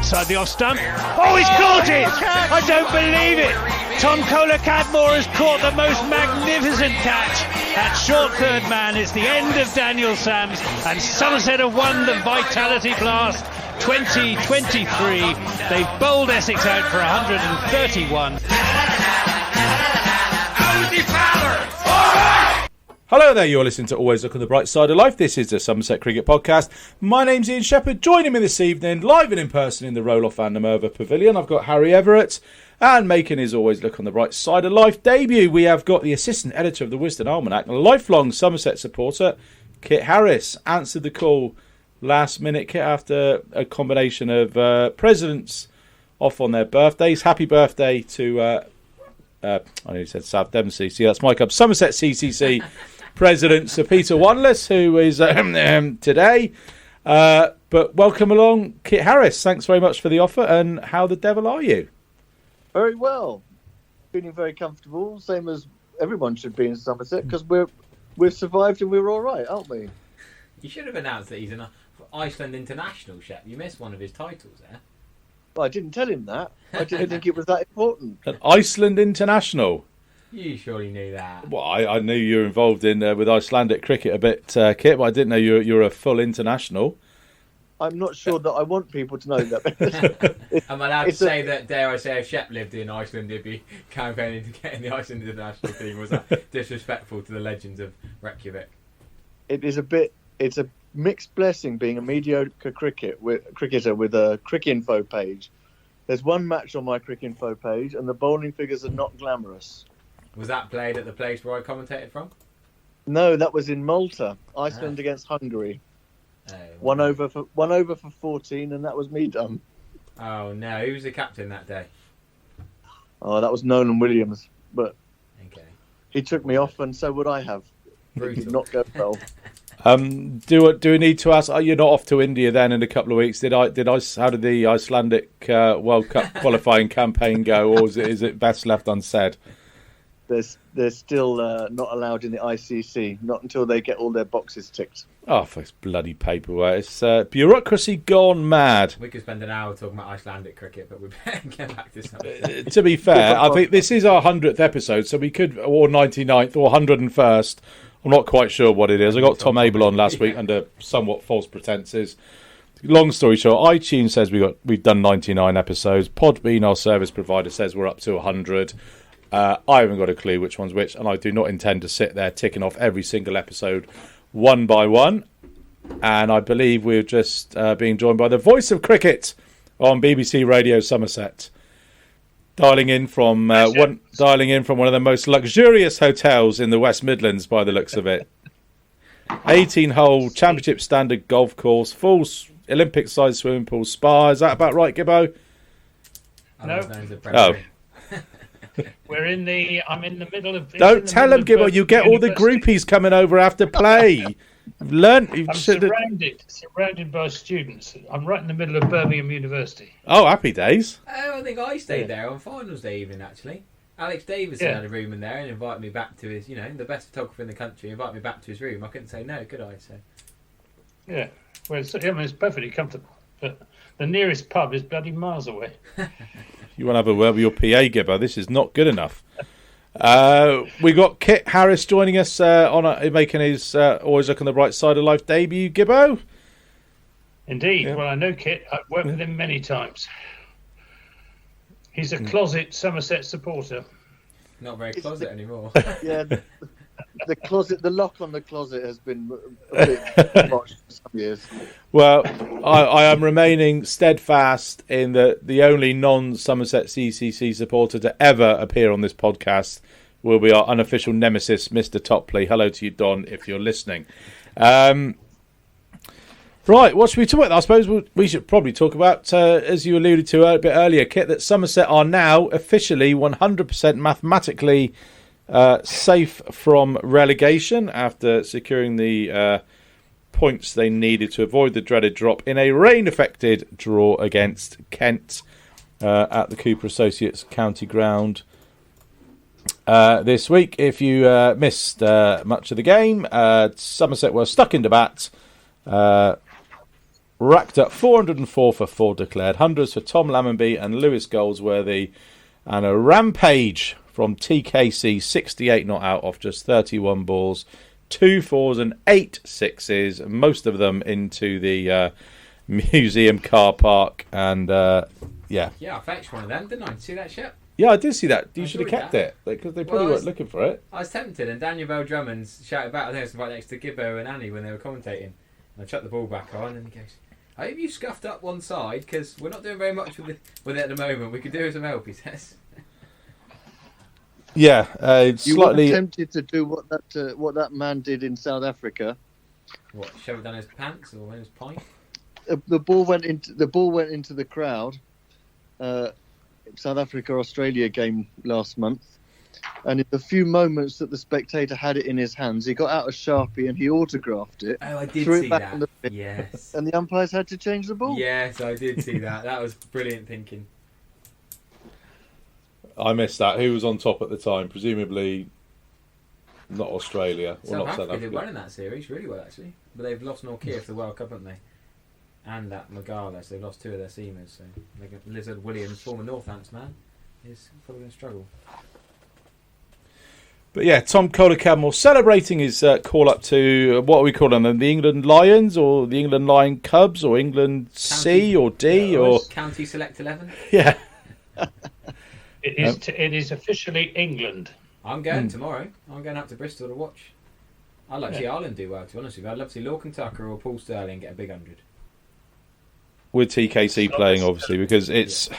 inside the off stump. Oh, he's caught it! I don't believe it! Tom Kohler-Cadmore has caught the most magnificent catch at short third man. It's the end of Daniel Sams, and Somerset have won the Vitality Blast 2023. They've bowled Essex out for 131. Hello there, you're listening to Always Look on the Bright Side of Life. This is the Somerset Cricket Podcast. My name's Ian Shepherd. Joining me this evening, live and in person in the Roll-Off Van der Merwe Pavilion, I've got Harry Everett. And making his Always Look on the Bright Side of Life debut, we have got the assistant editor of the Wisden Almanac, a lifelong Somerset supporter, Kit Harris. Answered the call last minute, Kit, after a combination of presidents off on their birthdays. Happy birthday to... I nearly said South Devon CC, that's my club. Somerset CCC President Sir Peter Wanless, who is today. But welcome along, Kit Harris. Thanks very much for the offer. And how the devil are you? Very well. Feeling very comfortable, same as everyone should be in Somerset, because we've survived and we're all right, aren't we? You should have announced that he's an Iceland international, Shep. You missed one of his titles there. Well, I didn't tell him that. I didn't think it was that important. An Iceland international? You surely knew that. Well, I knew you were involved in with Icelandic cricket a bit, Kit, but I didn't know you're a full international. I'm not sure that I want people to know that. Am I allowed to say that, dare I say, if Shep lived in Iceland, he'd be campaigning to get in the Iceland international team? Was that disrespectful to the legends of Reykjavik? It's a mixed blessing being a mediocre cricketer with a Cricinfo page. There's one match on my Cricinfo page, and the bowling figures are not glamorous. Was that played at the place where I commentated from? No, that was in Malta, Iceland against Hungary. One over for 14, and that was me done. Oh no, who was the captain that day? Oh, that was Nolan Williams, but okay. He took me off, and so would I have. It did not go well. Do we need to ask? You're not off to India then in a couple of weeks? How did the Icelandic World Cup qualifying campaign go, or is it best left unsaid? They're still not allowed in the ICC, not until they get all their boxes ticked. Oh, for this bloody paperwork. It's bureaucracy gone mad. We could spend an hour talking about Icelandic cricket, but we better get back to something. To be fair, I think this is our 100th episode, so we could, or 99th, or 101st. I'm not quite sure what it is. I got Tom Abel on last week under somewhat false pretences. Long story short, iTunes says we've done 99 episodes. Podbean, our service provider, says we're up to 100. I haven't got a clue which one's which, and I do not intend to sit there ticking off every single episode one by one. And I believe we're just being joined by the voice of cricket on BBC Radio Somerset, dialing in from one of the most luxurious hotels in the West Midlands, by the looks of it. 18-hole championship standard golf course, full Olympic-sized swimming pool, spa. Is that about right, Gibbo? No. I'm in the middle of... Don't tell them, Gibbo. You get all the groupies coming over after play. I'm surrounded by students. I'm right in the middle of Birmingham University. Oh, happy days. Oh, I think I stayed there on finals day evening, actually. Alex Davison had a room in there and invited me back to his, the best photographer in the country, invited me back to his room. I couldn't say no, could I? So. Yeah, well, it's perfectly comfortable. But the nearest pub is bloody miles away. You want to have a word with your PA, Gibbo? This is not good enough. We got Kit Harris joining us making his Always Look on the Bright Side of Life debut, Gibbo. Indeed. Yeah. Well, I know Kit. I've worked with him many times. He's a closet Somerset supporter. Not very closet anymore. Yeah, the closet, the lock on the closet has been a bit botched for some years. Well, I am remaining steadfast in that the only non-Somerset CCC supporter to ever appear on this podcast will be our unofficial nemesis, Mr. Topley. Hello to you, Don, if you're listening. Right, what should we talk about? I suppose we should probably talk about, as you alluded to a bit earlier, Kit, that Somerset are now officially 100% mathematically safe from relegation after securing the points they needed to avoid the dreaded drop in a rain-affected draw against Kent at the Cooper Associates County Ground this week. If you missed much of the game, Somerset were stuck into bat racked up 404 for 4 declared, hundreds for Tom Lammonby and Lewis Goldsworthy, and a rampage from TKC, 68 not out off just 31 balls, 2 4s and 8 6s, most of them into the museum car park. And yeah, I fetched one of them, didn't I? See that shit? Yeah, I did see that. You should have kept it because they probably weren't looking for it. I was tempted, and Daniel Bell Drummond shouted back. I think it was right next to Gibbo and Annie when they were commentating. And I chucked the ball back on, and he goes, "I hope you scuffed up one side because we're not doing very much with it at the moment. We could do with some help," he says. You slightly were tempted to do what that man did in South Africa. What, shove it down his pants or in his pint? The ball went into the crowd. South Africa-Australia game last month, and in the few moments that the spectator had it in his hands, he got out a Sharpie and he autographed it. Oh, I did threw see it back that. on the pitch, yes. And the umpires had to change the ball. Yes, I did see that. That was brilliant thinking. I missed that. Who was on top at the time? Presumably not Australia. South Africa did well in that series, really well actually. But they've lost Norkia for the World Cup, haven't they? And that Magala, so they've lost 2 of their seamers. So Lizard Williams, former Northants man, is probably going to struggle. But yeah, Tom Kohler-Cadmore celebrating his call up to, what are we calling them? The England Lions or the England Lion Cubs or England C or D or County Select 11? Yeah. It is officially England. I'm going tomorrow. I'm going up to Bristol to watch. I'd like to see Ireland do well, to be honest with you. I'd love to see Lorcan Tucker or Paul Sterling get a big 100. With TKC playing, obviously, because it's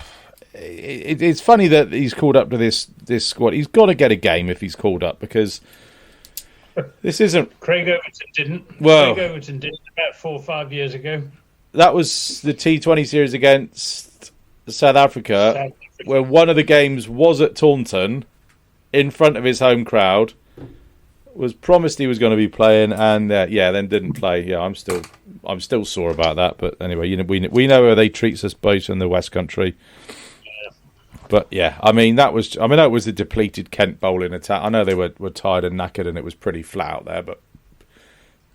funny that he's called up to this squad. He's got to get a game if he's called up, because this isn't... Craig Overton didn't. Well, Craig Overton did about 4 or 5 years ago. That was the T20 series against South Africa, where one of the games was at Taunton in front of his home crowd. Was promised he was going to be playing, and then didn't play. Yeah, I'm still sore about that. But anyway, we know how they treat us both in the West Country. Yeah. But yeah, that was the depleted Kent bowling attack. I know they were tired and knackered, and it was pretty flat out there. But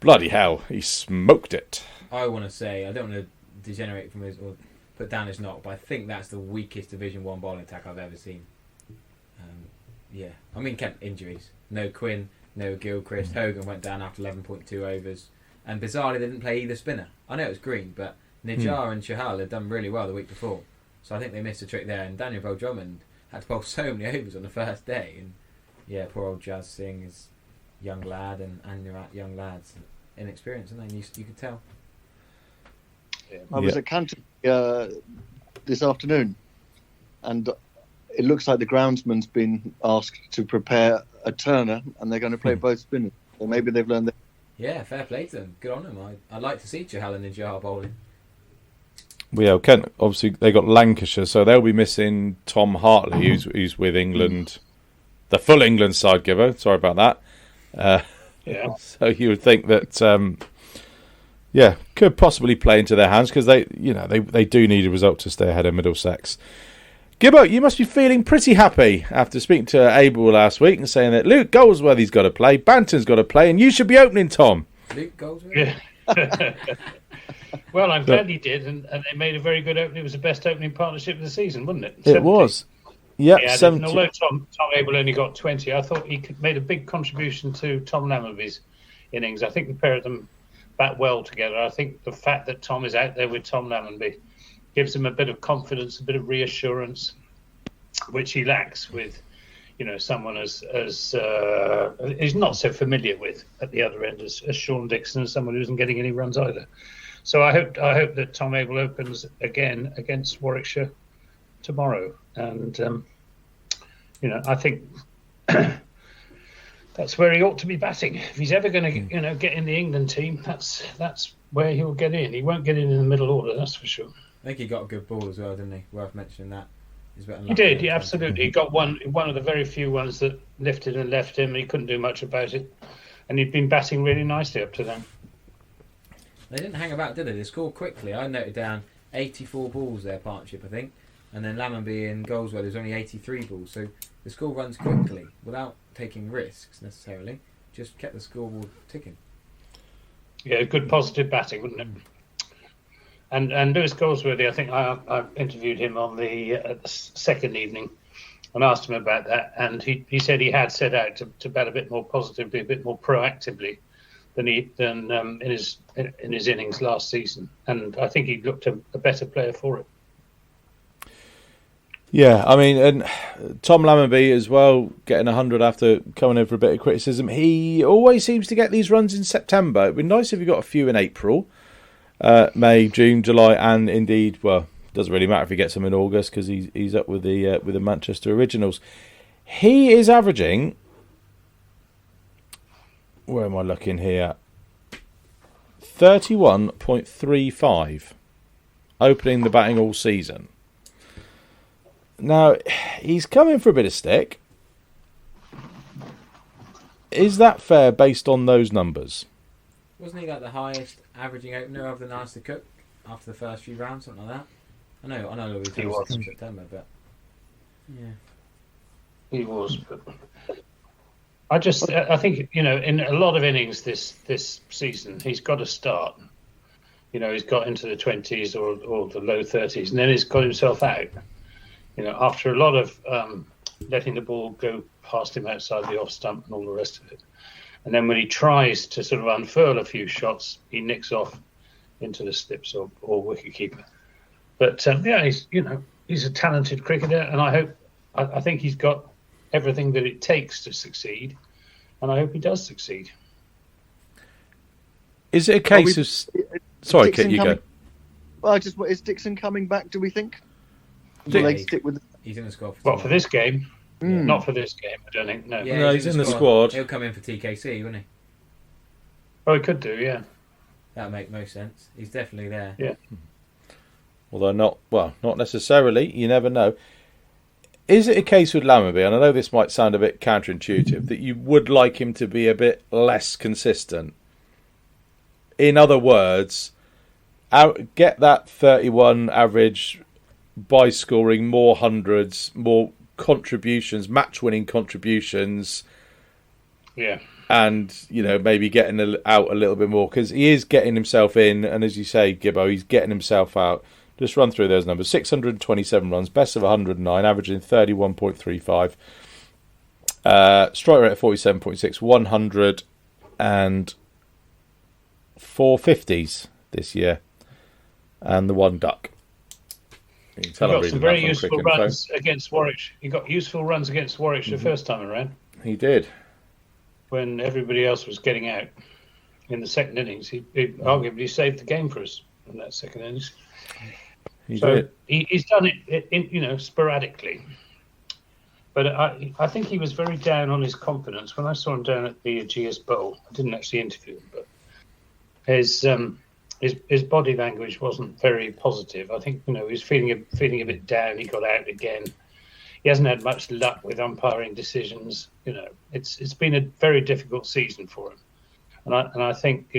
bloody hell, he smoked it. I want to say, I don't want to degenerate from his or put down his knock, but I think that's the weakest Division 1 bowling attack I've ever seen. Kent injuries. No Quinn. No Gilchrist. Hogan went down after 11.2 overs. And bizarrely, they didn't play either spinner. I know it was Green, but Nijar and Chahal had done really well the week before. So I think they missed a trick there. And Daniel Bell Drummond had to bowl so many overs on the first day. And yeah, poor old Jazz Singh is young lad and Nurat, young lads. Inexperienced, aren't they? You could tell. I was at Canterbury this afternoon, and it looks like the groundsman's been asked to prepare a turner, and they're going to play both spinners. So maybe they've learned that. Yeah, fair play to them. Good on them. I'd like to see Chahal and Nijar bowling. Well, yeah, Kent, obviously they got Lancashire, so they'll be missing Tom Hartley, who's with England, the full England side giver. Sorry about that. So you would think that, could possibly play into their hands, because they do need a result to stay ahead of Middlesex. Gibbo, you must be feeling pretty happy after speaking to Abel last week and saying that Luke Goldsworthy's got to play, Banton's got to play, and you should be opening, Tom. Luke Goldsworthy? Yeah. Well, I'm glad he did, and they made a very good opening. It was the best opening partnership of the season, wasn't it? 70. It was. Yeah, 70. Although Tom Abel only got 20, I thought he made a big contribution to Tom Lammonby's innings. I think the pair of them bat well together. I think the fact that Tom is out there with Tom Lammonby gives him a bit of confidence, a bit of reassurance, which he lacks with, someone as he's not so familiar with at the other end as Sean Dixon, and someone who isn't getting any runs either. So I hope that Tom Abel opens again against Warwickshire tomorrow, and I think that's where he ought to be batting. If he's ever going to get in the England team, that's where he'll get in. He won't get in the middle order, that's for sure. I think he got a good ball as well, didn't he? Worth mentioning that. He did, yeah, absolutely. He got one of the very few ones that lifted and left him. He couldn't do much about it, and he'd been batting really nicely up to then. They didn't hang about, did they? They scored quickly. I noted down 84 balls their partnership, I think, and then Lammonby and Goldsworthy was only 83 balls. So the score runs quickly without taking risks necessarily. Just kept the scoreboard ticking. Yeah, good positive batting, wouldn't it? And Lewis Goldsworthy, I think I interviewed him on the second evening and asked him about that, and he said he had set out to bat a bit more positively, a bit more proactively than in his innings last season, and I think he looked a better player for it. Yeah, I mean, and Tom Lammonby as well, getting 100 after coming in for a bit of criticism. He always seems to get these runs in September. It'd be nice if he got a few in April, May, June, July, and indeed, well, doesn't really matter if he gets them in August because he's up with the Manchester Originals. He is averaging. Where am I looking here? 31.35, opening the batting all season. Now, he's coming for a bit of stick. Is that fair based on those numbers? Wasn't he like the highest averaging opener of the Nasty Cook after the first few rounds, something like that? I know he was in September, but yeah, he was. But I think in a lot of innings this season, he's got to start. He's got into the 20s or the low 30s, and then he's got himself out. After a lot of letting the ball go past him outside the off stump and all the rest of it. And then when he tries to sort of unfurl a few shots, he nicks off into the slips or wicketkeeper. But he's a talented cricketer, and I think he's got everything that it takes to succeed, and I hope he does succeed. Is it a case of... Sorry, Kit, you go. Well, is Dixon coming back, do we think? Yeah, stick with... He's in the squad. For this game? Not for this game, I don't think. No, yeah, no, he's in the squad. He'll come in for TKC, won't he? Oh, he could do, yeah. That would make most sense. He's definitely there. Yeah. Although not necessarily. You never know. Is it a case with Lammonby, and I know this might sound a bit counterintuitive, that you would like him to be a bit less consistent? In other words, get that 31 average by scoring more hundreds, more contributions, match-winning contributions. Yeah. And, maybe getting out a little bit more, because he is getting himself in, and as you say, Gibbo, he's getting himself out. Just run through those numbers. 627 runs, best of 109, averaging 31.35. Strike rate of 47.6, 100 and 450s this year. And the one duck. He got some very useful runs against Warwickshire. He got useful runs against Warwickshire the first time around. He did. When everybody else was getting out in the second innings, he arguably saved the game for us in that second innings. He did. He's done it, sporadically. But I think he was very down on his confidence when I saw him down at the Aegeus Bowl. I didn't actually interview him, but his body language wasn't very positive. I think he was feeling a bit down. He got out again. He hasn't had much luck with umpiring decisions. It's been a very difficult season for him, and I think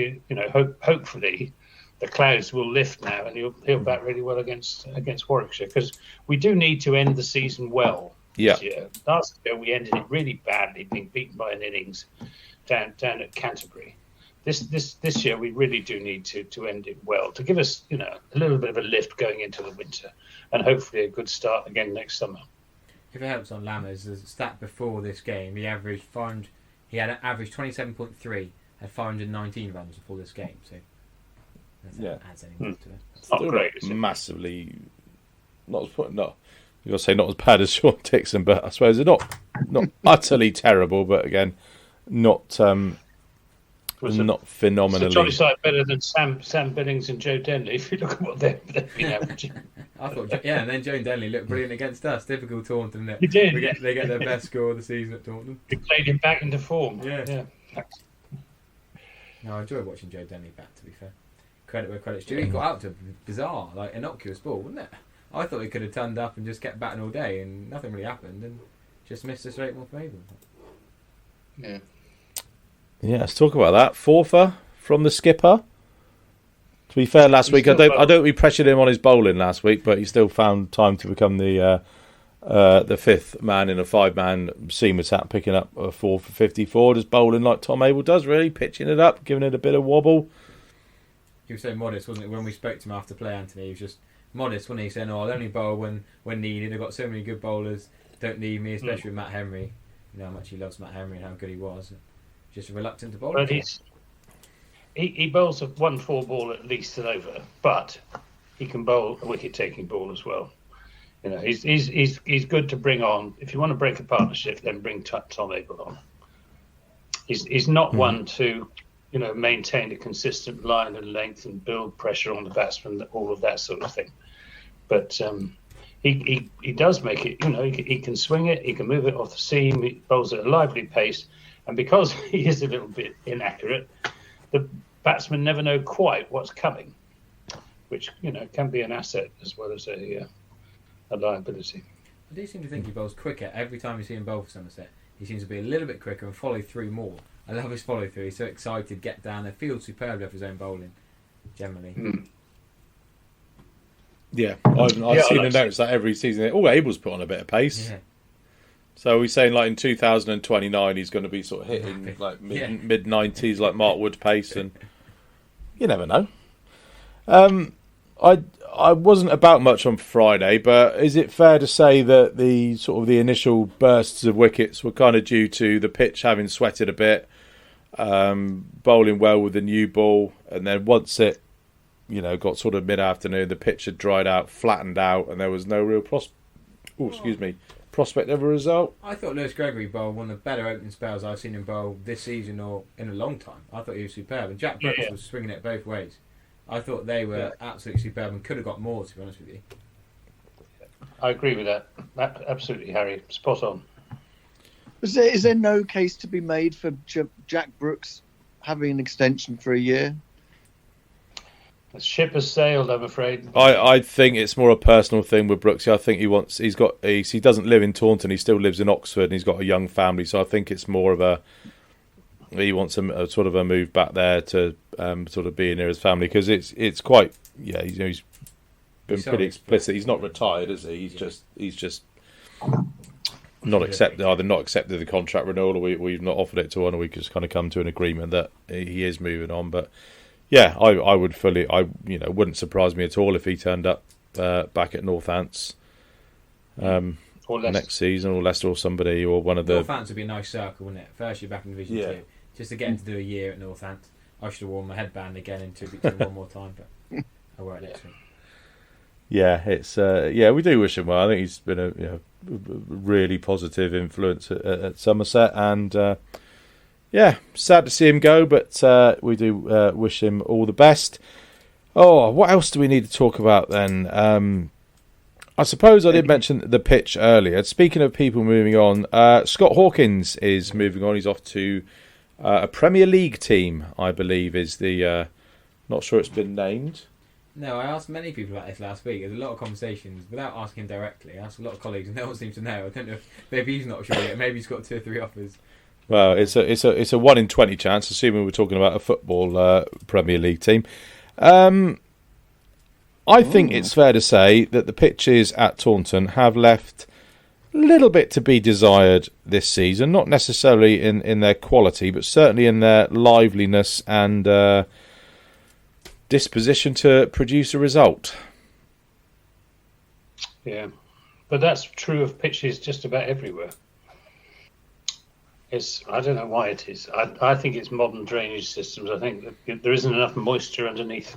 hopefully the clouds will lift now, and he'll bat really well against Warwickshire, because we do need to end the season well. Yeah. This year. Last year we ended it really badly, being beaten by an innings down at Canterbury. This year we really do need to end it well, to give us a little bit of a lift going into the winter, and hopefully a good start again next summer. If it helps on Lammers, there's a stat before this game. He had an average 27.3, had 519 runs before this game. So that adds anything to it. Not great, is it? Massively not you got to say not as bad as Sean Dixon, but I suppose they're not utterly terrible, but again, not phenomenally. It's a jolly sight better than Sam Billings and Joe Denley, if you look at what they've been averaging. I thought, and then Joe Denley looked brilliant against us. Typical Taunton. He did. They get their best score of the season at Taunton. He played him back into form. Yeah. No, I enjoy watching Joe Denley bat, to be fair. Credit where credit's due. He got out to a bizarre, innocuous ball, wasn't it? I thought he could have turned up and just kept batting all day, and nothing really happened, and just missed a straight one from Avon. Yeah. Yeah, let's talk about that. Fourfer from the skipper. To be fair, last week I don't we pressured him on his bowling last week, but he still found time to become the fifth man in a five-man seam attack, picking up a 4 for 54, just bowling like Tom Abel does, really pitching it up, giving it a bit of wobble. he was so modest, wasn't it? When we spoke to him after play, Anthony, he was just modest, wasn't he? Saying, "Oh, I'll only bowl when needed. I've got so many good bowlers. Don't need me, especially with Matt Henry. You know how much he loves Matt Henry and how good he was. Just reluctant to bowl." But he bowls a 1-4 ball at least and over, but he can bowl a wicket-taking ball as well. You know, he's good to bring on. If you want to break a partnership, then bring Tom Abel on. He's not one to, you know, maintain a consistent line and length and build pressure on the batsman, all of that sort of thing. But he does make it. You know, he can swing it. He can move it off the seam. He bowls at a lively pace, and because he is a little bit inaccurate, the batsmen never know quite what's coming, which, you know, can be an asset as well as a liability. I do seem to think he bowls quicker every time you see him bowl for Somerset. He seems to be a little bit quicker and follow through more. I love his follow through. He's so excited, get down there, feels superb off his own bowling, generally. Yeah, I've seen the notes that every season. Oh, Abel's put on a bit of pace. Yeah. So we're saying like in 2029 he's going to be sort of hitting like mid 90s like Mark Wood pace, and you never know. I wasn't about much on Friday, but is it fair to say that the sort of the initial bursts of wickets were kind of due to the pitch having sweated a bit, bowling well with the new ball, and then once it, you know, got sort of mid-afternoon, the pitch had dried out, flattened out, and there was no real prospect of a result? I thought Lewis Gregory bowled one of the better opening spells I've seen him bowl this season or in a long time. I thought he was superb, and Jack Brooks was swinging it both ways. I thought they were absolutely superb and could have got more, to be honest with you. I agree with that. Absolutely, Harry. Spot on. Is there no case to be made for Jack Brooks having an extension for a year? The ship has sailed, I'm afraid. I think it's more a personal thing with Brooks. I think he doesn't live in Taunton. He still lives in Oxford, and he's got a young family. So I think it's more of he wants a sort of a move back there to sort of be near his family, because it's quite he's been pretty explicit. He's not retired, is he? He's just not accepted the contract renewal, or we've not offered it to him, or we just kind of come to an agreement that he is moving on. But yeah, I would wouldn't surprise me at all if he turned up back at Northants next season, or Leicester, or somebody, or one of the. Northants would be a nice circle, wouldn't it? First year back in Division 2, just to get him to do a year at Northants. I should have worn my headband again in tribute to him one more time, but I won't next week. Yeah, it's we do wish him well. I think he's been a really positive influence at Somerset, and sad to see him go, but we do wish him all the best. Oh, what else do we need to talk about then? I suppose I did mention the pitch earlier. Speaking of people moving on, Scott Hawkins is moving on. He's off to a Premier League team, I believe, is the... not sure it's been named. No, I asked many people about this last week. There's a lot of conversations without asking him directly. I asked a lot of colleagues, and no one seems to know. I don't know if maybe he's not sure yet. Maybe he's got 2 or 3 offers. Well, it's a 1 in 20 chance, assuming we're talking about a football Premier League team. I think it's fair to say that the pitches at Taunton have left a little bit to be desired this season. Not necessarily in their quality, but certainly in their liveliness and disposition to produce a result. Yeah, but that's true of pitches just about everywhere. I don't know why it is. I think it's modern drainage systems. I think that there isn't enough moisture underneath.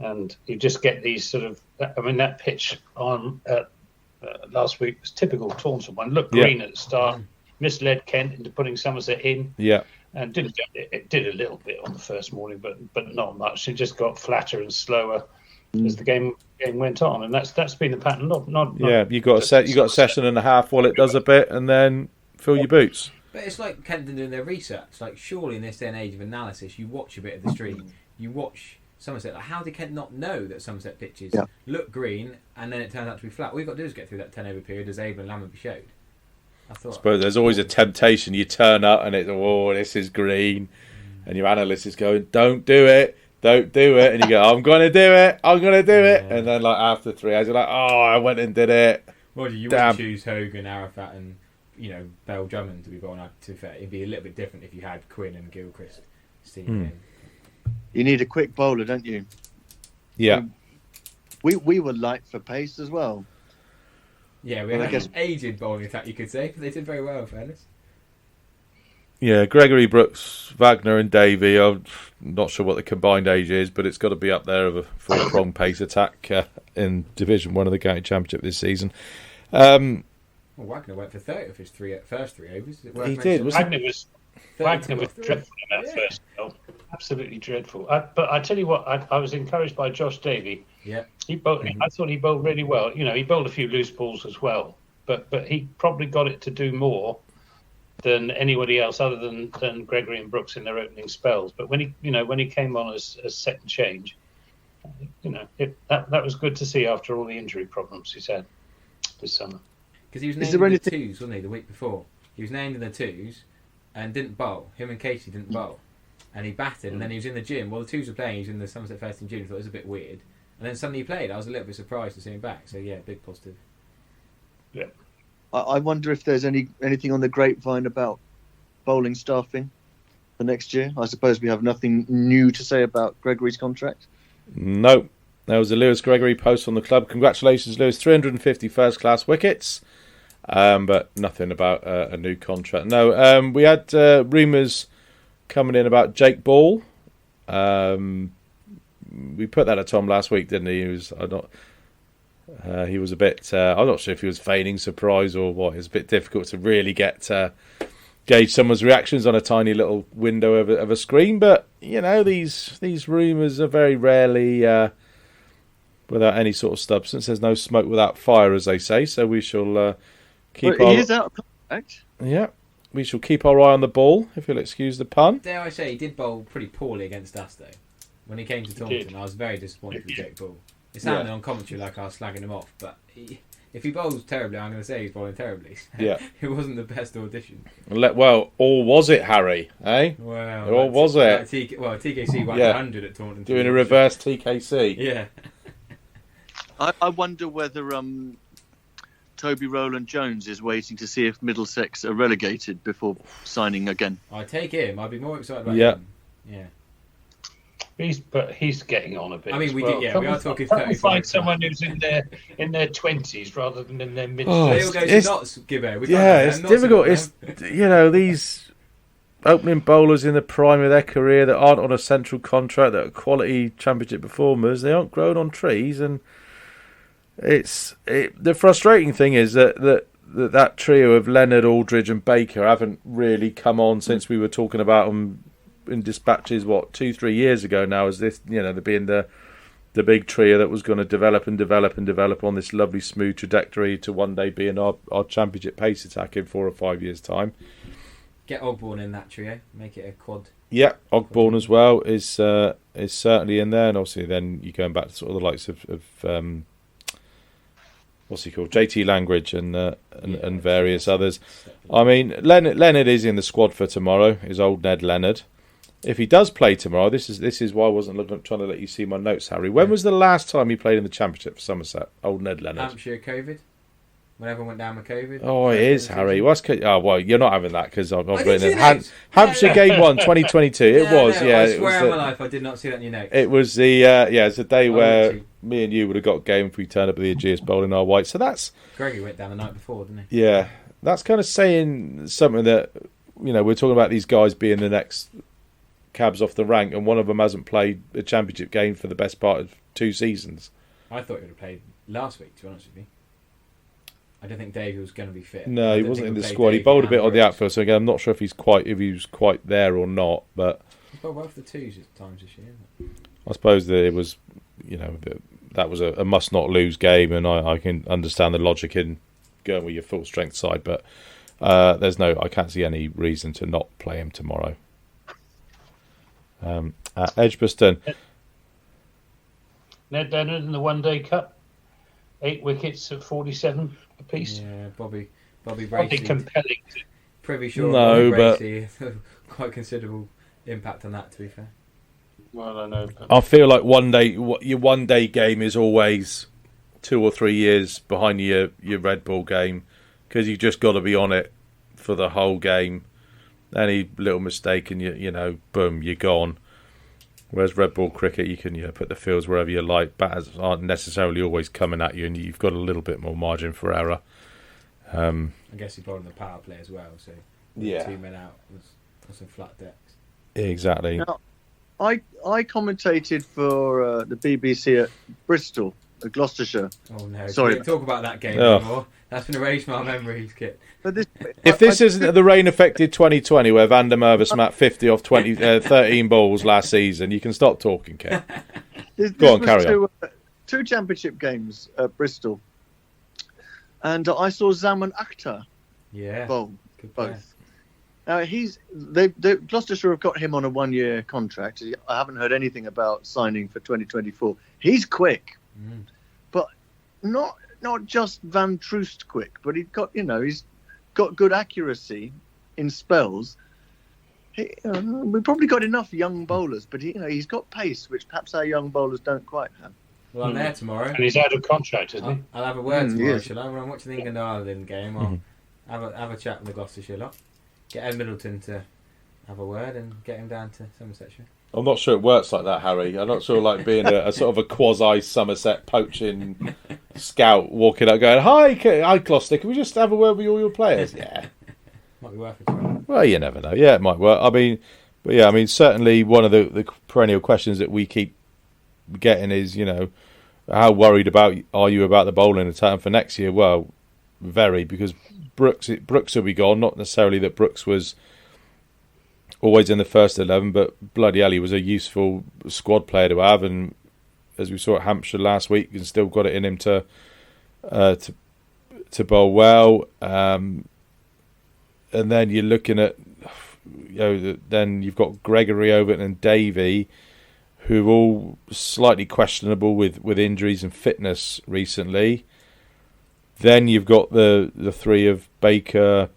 And you just get these sort of... I mean, that pitch on last week was typical Taunton one. Looked green at the start, misled Kent into putting Somerset in. Yeah. And it did a little bit on the first morning, but not much. It just got flatter and slower as the game went on, and that's been the pattern. You got a session and a half while it does a bit, and then fill your boots. But it's like Kenton doing their research. Like, surely in this day and age of analysis, you watch a bit of the stream, you watch Somerset. Like, how did Kent not know that Somerset pitches look green and then it turns out to be flat? All you've got to do is get through that 10-over period, as Abel and Lammerby showed. I suppose there's always a temptation. You turn up and it's, this is green, and your analyst is going, don't do it, and you go, I'm going to do it, and then like after 3 hours, you're like, I went and did it. Roger, you wouldn't choose Hogan, Arafat, and Bell Drummond to be bowling out. To be fair, it'd be a little bit different if you had Quinn and Gilchrist steaming in. You need a quick bowler, don't you? Yeah. We were light for pace as well. Yeah, we had an aged bowling attack, you could say, but they did very well, in fairness. Yeah, Gregory, Brooks, Wagner and Davey. I'm not sure what the combined age is, but it's got to be up there of a four-prong pace attack in Division 1 of the County Championship this season. Well, Wagner went for 30 of his first three overs. He did, wasn't Wagner was dreadful in that first spell. Absolutely dreadful. But I tell you what, I was encouraged by Josh Davey. Yeah. He bowled. I thought he bowled really well. You know, he bowled a few loose balls as well, but he probably got it to do more than anybody else other than Gregory and Brooks in their opening spells. But when he came on as second change, that was good to see after all the injury problems he's had this summer. Because he was named in the twos, wasn't he, the week before? He was named in the twos and didn't bowl. Him and Casey didn't bowl. And he batted, and then he was in the gym. While the twos were playing, he was in the Somerset first in June. I thought it was a bit weird. And then suddenly he played. I was a little bit surprised to see him back. So, yeah, big positive. Yeah. I wonder if there's anything on the grapevine about bowling staffing for next year. I suppose we have nothing new to say about Gregory's contract. No. There was a Lewis Gregory post on the club. Congratulations, Lewis. 350 first-class wickets. But nothing about a new contract. No, we had rumours coming in about Jake Ball. We put that at Tom last week, didn't he? He was a bit. I'm not sure if he was feigning surprise or what. It's a bit difficult to really gauge someone's reactions on a tiny little window of a screen. But these rumours are very rarely without any sort of substance. There's no smoke without fire, as they say. So we shall keep. He is out of contract. Yeah. We shall keep our eye on the ball, if you'll excuse the pun. Dare I say, he did bowl pretty poorly against us, though. When he came to Taunton, I was very disappointed with Jake Ball. It sounded on commentary like I was slagging him off, but if he bowls terribly, I'm going to say he's bowling terribly. Yeah. It wasn't the best audition. Well, or was it, Harry? Eh? Well, or was it? TKC won 100 at Taunton. Doing a reverse TKC. Yeah. I wonder whether Toby Rowland-Jones is waiting to see if Middlesex are relegated before signing again. I'd take him. I'd be more excited about him. Yeah. He's getting on a bit. I mean, we are talking 35. Find someone who's in their 20s rather than in their mid. They all go to Notts, Gibbo. It's difficult. It's these opening bowlers in the prime of their career that aren't on a central contract, that are quality championship performers. They aren't growing on trees, and the frustrating thing is that trio of Leonard, Aldridge, and Baker haven't really come on since we were talking about them in dispatches 2-3 years ago now, as this they're being the big trio that was going to develop on this lovely smooth trajectory to one day being our championship pace attack in 4 or 5 years time. Get Ogborn in that trio, make it a quad. Yeah, Ogborn as well is certainly in there, and obviously then you're going back to sort of the likes of what's he called, JT Langridge and various others. I mean, Leonard is in the squad for tomorrow. Is old Ned Leonard. If he does play tomorrow, this is why I wasn't trying to let you see my notes, Harry. When was the last time he played in the Championship for Somerset? Old Ned Leonard. Hampshire COVID. When everyone went down with COVID. Oh, it is, Harry. Well, you're not having that because I've written it. Hampshire Game 1, 2022. It was. I swear on my life I did not see that in your notes. It was it's a day where me and you would have got game if we turned up at the Aegeus bowling our white. So that's... Gregory went down the night before, didn't he? Yeah. That's kind of saying something that, we're talking about these guys being the next cabs off the rank, and one of them hasn't played a championship game for the best part of 2 seasons. I thought he would have played last week, to be honest with you. I don't think Davey was going to be fit. No, he wasn't in the squad. He bowled a bit on the outfield, so again, I'm not sure if he was quite there or not. But he bowled well for the twos at times this year. I suppose that it was, that was a must not lose game, and I can understand the logic in going with your full strength side. But I can't see any reason to not play him tomorrow. At Edgbaston, Ned Leonard in the One Day Cup, 8 wickets at 47 apiece. Yeah, Bobby Probably Bracey. compelling. Pretty sure No, Bobby Bracey quite considerable impact on that, to be fair. Well, I know. I feel like your one day game is always 2 or 3 years behind your Red Bull game, because you've just got to be on it for the whole game. Any little mistake and boom, you're gone. Whereas red ball cricket, you can put the fields wherever you like. Batters aren't necessarily always coming at you, and you've got a little bit more margin for error. I guess you bowled on the power play as well, so 2 men out was some flat decks. Exactly. Now, I commentated for the BBC at Bristol, at Gloucestershire. Oh no! Sorry, Don't talk about that game anymore. That's been erased from our memories, Kit. But this, If this isn't the rain-affected 2020 where Van der Merwe smacked 50 off 13 balls last season, you can stop talking, Kev. Go on, carry on. Two championship games at Bristol, and I saw Zaman Akhtar bowl both. Now Gloucestershire have got him on a 1-year contract. I haven't heard anything about signing for 2024. He's quick, but not just Van Troost quick, but he's got good accuracy in spells. We've probably got enough young bowlers, but he's got pace, which perhaps our young bowlers don't quite have. Well, I'm there tomorrow. And he's out of contract, isn't he? I'll have a word tomorrow, shall I? When I'm watching the England-Ireland game, I'll have a chat with the Gloucestershire lot. Get Ed Middleton to have a word and get him down to Somersetshire. I'm not sure it works like that, Harry. I'm not sure like being a sort of a quasi-Somerset poaching scout walking up going, Hi Gloucester, can we just have a word with all your players? Yeah. Might be worth a try. Well, you never know. Yeah, it might work. Certainly one of the perennial questions that we keep getting is, how worried are you about the bowling attack for next year? Well, very, because Brooks will be gone. Not necessarily that Brooks was always in the first 11, but bloody hell, he was a useful squad player to have. And as we saw at Hampshire last week, he's still got it in him to bowl well. And then you're looking at, then you've got Gregory, Overton, and Davey, who are all slightly questionable with injuries and fitness recently. Then you've got the three of Baker,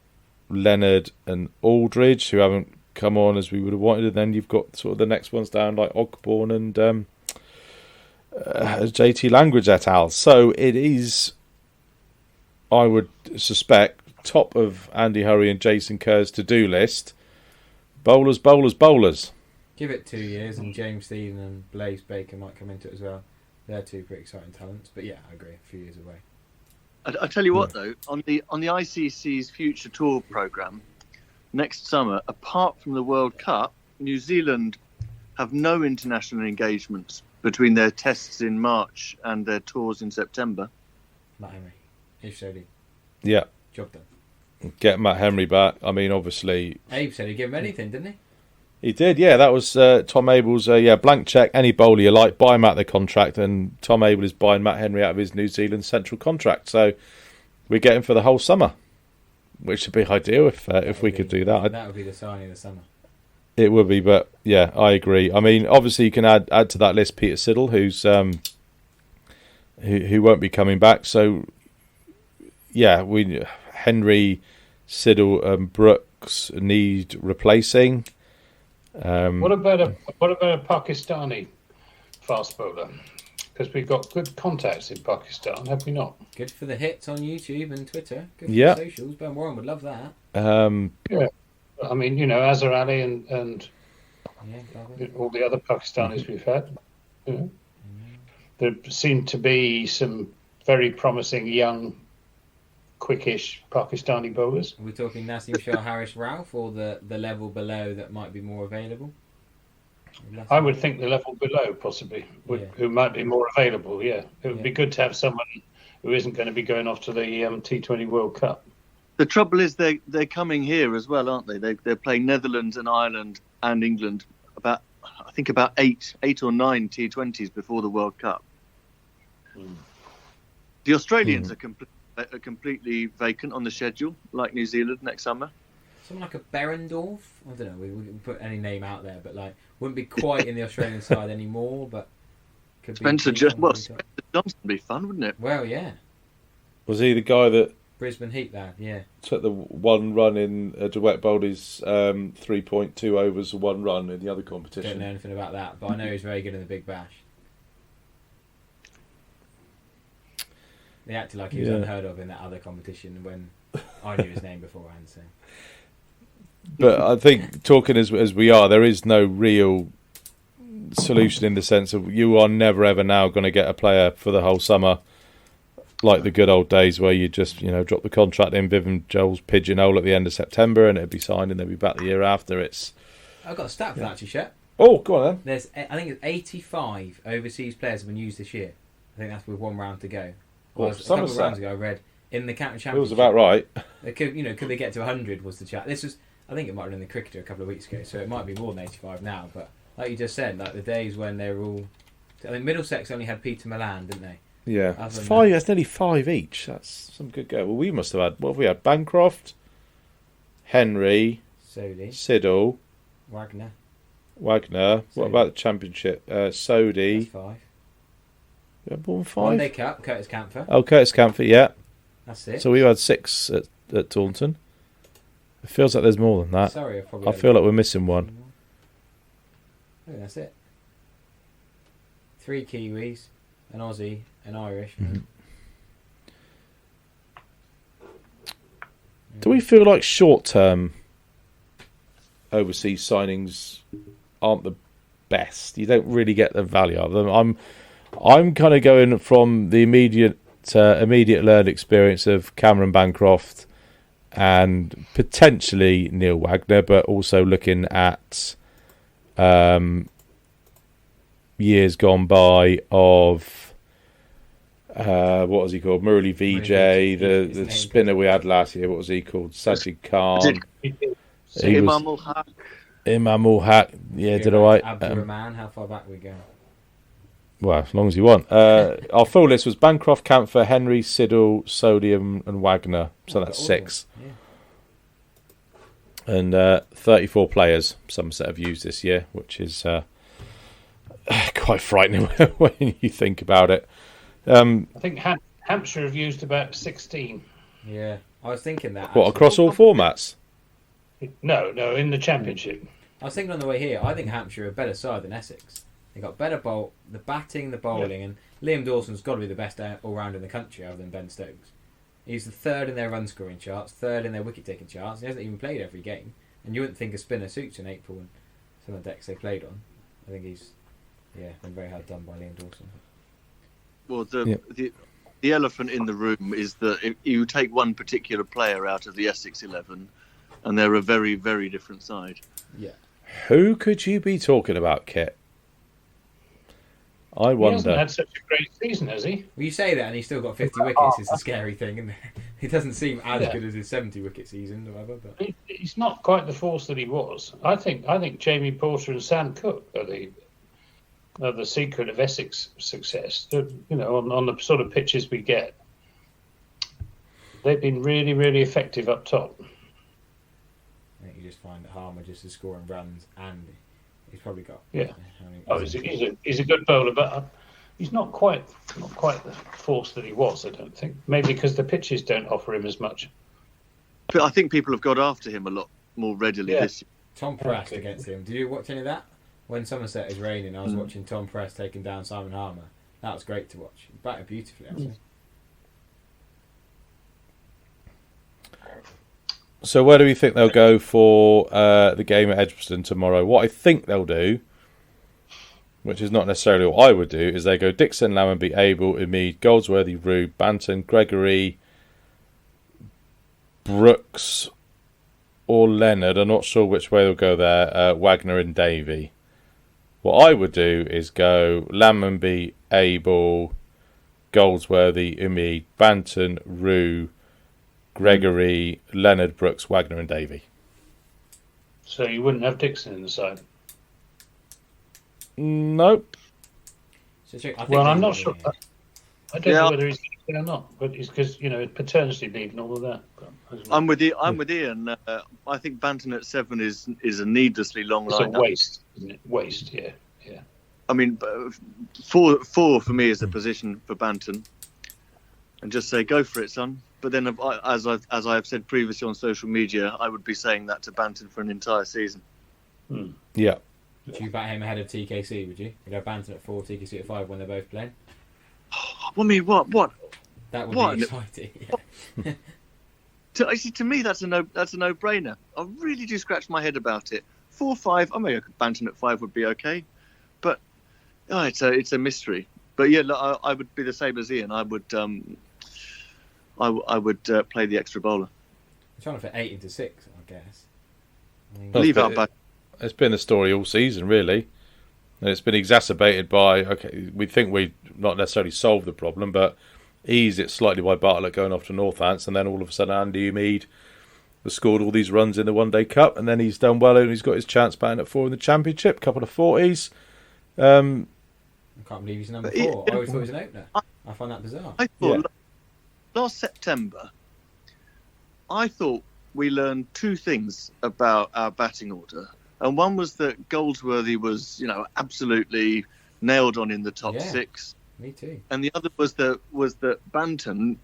Leonard, and Aldridge, who haven't come on as we would have wanted. And then you've got sort of the next ones down, like Ogborn and JT Langridge et al. So it is, I would suspect, top of Andy Hurry and Jason Kerr's to-do list. Bowlers. Give it 2 years, and James Stephen and Blaze Baker might come into it as well. They're two pretty exciting talents. But yeah, I agree. A few years away. I tell you what, though, on the ICC's Future Tour programme next summer, apart from the World Cup, New Zealand have no international engagements between their tests in March and their tours in September. Matt Henry, Abe Sodhi. Yeah. Job done. Get Matt Henry back. I mean, obviously... Abe said he'd give him anything, didn't he? He did, yeah. That was Tom Abel's blank check, any bowler you like, buy him out of the contract, and Tom Abel is buying Matt Henry out of his New Zealand Central contract. So we get him for the whole summer, which would be ideal if we could do that. That would be the signing of the summer. It would be, but yeah, I agree. I mean, obviously you can add to that list Peter Siddle, who's who won't be coming back. So yeah, Henry, Siddle, and Brooks need replacing. What about a Pakistani fast bowler? Because we've got good contacts in Pakistan, have we not? Good for the hits on YouTube and Twitter. Good for the socials. Ben Warren would love that. Yeah. I mean, Azhar Ali and all the other Pakistanis we've had. There seem to be some very promising young, quickish Pakistani bowlers. Are we talking Nasim Shah, Harish Ralph, or the level below that might be more available? I would think the level below, possibly, who might be more available, yeah. It would be good to have someone who isn't going to be going off to the T20 World Cup. The trouble is they're coming here as well, aren't they? They're playing Netherlands and Ireland and England about 8 or 9 T20s before the World Cup. The Australians are completely vacant on the schedule, like New Zealand next summer. Someone like a Berendorf? I don't know, we can put any name out there, but wouldn't be quite in the Australian side anymore, but could be. Spencer Johnson would be fun, wouldn't it? Well, yeah. Was he the guy that Brisbane Heat lad, yeah. took the one run in duet bowled his 3.2 overs, one run in the other competition? Don't know anything about that, but I know he's very good in the Big Bash. They acted like he was unheard of in that other competition when I knew his name beforehand. So. But I think, talking as we are, there is no real solution in the sense of you are never ever now going to get a player for the whole summer like the good old days where you just drop the contract in, Viv and Joel's pigeonhole at the end of September, and it'd be signed and they'd be back the year after. I've got a stat for that actually, Shep. Oh, go on then. I think it's 85 overseas players have been used this year. I think that's with one round to go. Well, a couple of rounds ago, I read in the County Championship. It was about right. Could they get to 100? Was the chat? This was, I think it might have been in the Cricketer a couple of weeks ago, so it might be more than 85 now. But like you just said, like the days when they were all, I think Middlesex only had Peter Milan, didn't they? Yeah, it's five. That's nearly 5 each. That's some good go. Well, we must have had. What have we had? Bancroft, Henry, Siddle, Wagner. What about the Championship? Sodhi. That's 5. You had more than 5. One Day Cup, Curtis Camphor. Oh, Curtis Camphor, yeah. That's it. So we had 6 at Taunton. It feels like there's more than that. Sorry, I feel like we're missing one. I think that's it. 3 Kiwis, an Aussie, an Irish. Do we feel like short-term overseas signings aren't the best? You don't really get the value of them. I'm kind of going from the immediate learned experience of Cameron Bancroft and potentially Neil Wagner, but also looking at years gone by of what was he called? Murali Vijay, the spinner we had last year. What was he called? Sajid Khan. Imam ul Haq. Yeah, did all right. Abdurrahman, how far back we go? Well, as long as you want. Our full list was Bancroft, Camphor, Henry, Siddle, Sodium, and Wagner. So that's 6. Yeah. And 34 players Somerset have used this year, which is quite frightening when you think about it. I think Hampshire have used about 16. Yeah, I was thinking that. What, across all formats? No, in the Championship. I was thinking on the way here, I think Hampshire are a better side than Essex. They got better the batting, the bowling, and Liam Dawson's got to be the best all-round in the country other than Ben Stokes. He's the 3rd in their run-scoring charts, 3rd in their wicket-taking charts. He hasn't even played every game, and you wouldn't think a spinner suits in April and some of the decks they played on. I think he's been very hard done by Liam Dawson. Well, the elephant in the room is that if you take one particular player out of the Essex 11, and they're a very, very different side. Yeah. Who could you be talking about, Kit? I wonder. He hasn't had such a great season, has he? Well, you say that, and he's still got 50 wickets. Is the scary thing, isn't it? He doesn't seem as good as his 70-wicket season, or whatever. But he's not quite the force that he was. I think Jamie Porter and Sam Cooke are the secret of Essex success. On the sort of pitches we get, they've been really, really effective up top. I think you just find that Harmer just is scoring runs, and he's probably got. Yeah. He's a good bowler, but he's not quite the force that he was. I don't think. Maybe because the pitches don't offer him as much. But I think people have got after him a lot more readily this year. Tom Prest against him. Did you watch any of that? When Somerset is raining, I was watching Tom Prest taking down Simon Harmer. That was great to watch. He batted beautifully, actually. So where do we think they'll go for the game at Edgbaston tomorrow? What I think they'll do, which is not necessarily what I would do, is they go Dixon, Lammonby, Abel, Umeed, Goldsworthy, Rue, Banton, Gregory, Brooks, or Leonard. I'm not sure which way they'll go there. Wagner and Davey. What I would do is go Lammonby, Abel, Goldsworthy, Umeed, Banton, Rue, Gregory, Leonard, Brooks, Wagner and Davey. So you wouldn't have Dixon in the side? Nope. I'm not sure. I don't know whether he's going to or not, but it's because paternity leave and all of that. I'm with Ian. I think Banton at 7 is a needlessly long line. It's a waste, isn't it? Waste, yeah. I mean, 4 for me is the position for Banton, and just say go for it, son. But then, as I have said previously on social media, I would be saying that to Banton for an entire season. Yeah. Would you bat him ahead of TKC, would you? You'd have Banton at 4, TKC at 5 when they're both playing? I mean, what? That would be exciting. Yeah. To me, that's a no-brainer. I really do scratch my head about it. 4-5, I mean, Banton at 5 would be okay. But Oh, it's a mystery. But yeah, look, I would be the same as Ian. I would play the extra bowler. I'm trying to fit 8 into 6, I guess. Leave out back. It's been the story all season, really. And it's been exacerbated by, we think we not necessarily solved the problem, but eased it slightly by Bartlett going off to Northants, and then all of a sudden Andy Umeed has scored all these runs in the One Day Cup, and then he's done well and he's got his chance batting at 4 in the Championship, couple of 40s. I can't believe he's number 4. I always thought he was an opener. I find that bizarre. I thought last September, I thought we learned 2 things about our batting order. And one was that Goldsworthy was, absolutely nailed on in the top 6. Me too. And the other was that Banton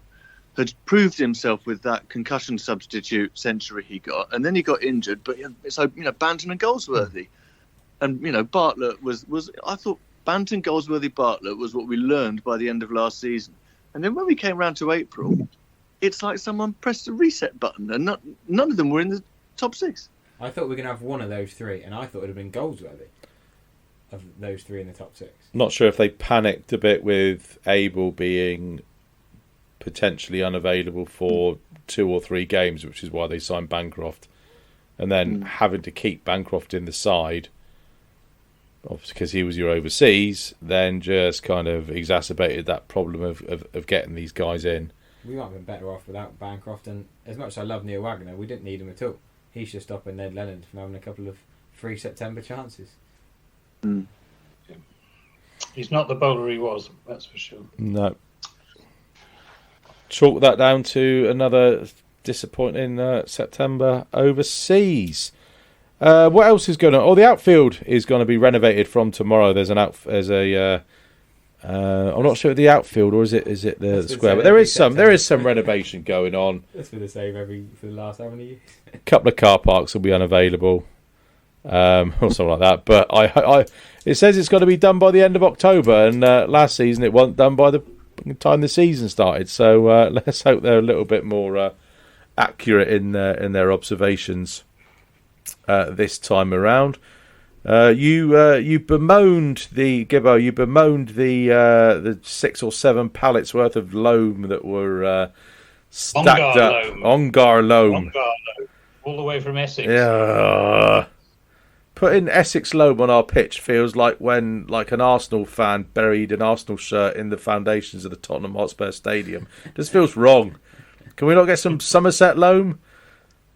had proved himself with that concussion substitute century he got, and then he got injured. But so Banton and Goldsworthy, and Bartlett was. I thought Banton, Goldsworthy, Bartlett was what we learned by the end of last season. And then when we came round to April, it's like someone pressed a reset button, and none of them were in the top 6. I thought we were going to have one of those 3, and I thought it would have been Goldsworthy of those 3 in the top 6. Not sure if they panicked a bit with Abel being potentially unavailable for 2 or 3 games, which is why they signed Bancroft. And then having to keep Bancroft in the side, obviously because he was your overseas, then just kind of exacerbated that problem of getting these guys in. We might have been better off without Bancroft, and as much as I love Neil Wagner, we didn't need him at all. He's just stopping Ned Leonard from having a couple of free September chances. He's not the bowler he was, that's for sure. No. Chalk that down to another disappointing September overseas. What else is going on? The outfield is going to be renovated from tomorrow. There's I'm not sure the outfield, or is it the square? But there is some renovation going on. That's been the same for the last how many years? A couple of car parks will be unavailable, or something like that. But it says it's got to be done by the end of October, and last season it wasn't done by the time the season started. So let's hope they're a little bit more accurate in their observations this time around. You bemoaned the Gibbo. You bemoaned the 6 or 7 pallets worth of loam that were stacked up. Ongar loam. All the way from Essex. Yeah. Putting Essex loam on our pitch feels like when an Arsenal fan buried an Arsenal shirt in the foundations of the Tottenham Hotspur Stadium. It just feels wrong. Can we not get some Somerset loam?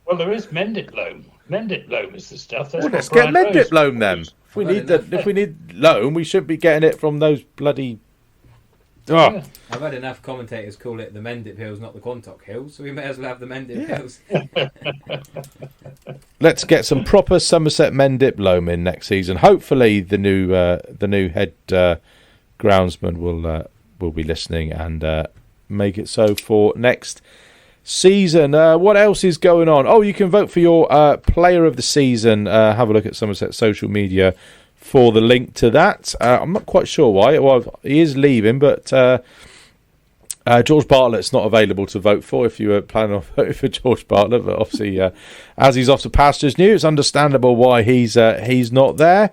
Well, there is Mendip loam. Mendip loam is the stuff. Well, let's get Mendip loam then. If we need loam, we should be getting it from those bloody. Oh. Yeah. I've had enough commentators call it the Mendip Hills, not the Quantock Hills, so we may as well have the Mendip Hills. Let's get some proper Somerset Mendip loam in next season. Hopefully, the new head groundsman will be listening and make it so for next season. What else is going on? Oh, you can vote for your player of the season. Have a look at Somerset social media for the link to that. I'm not quite sure why. Well, he is leaving, but George Bartlett's not available to vote for if you were planning on voting for George Bartlett. But obviously, as he's off to pastures new, it's understandable why he's not there.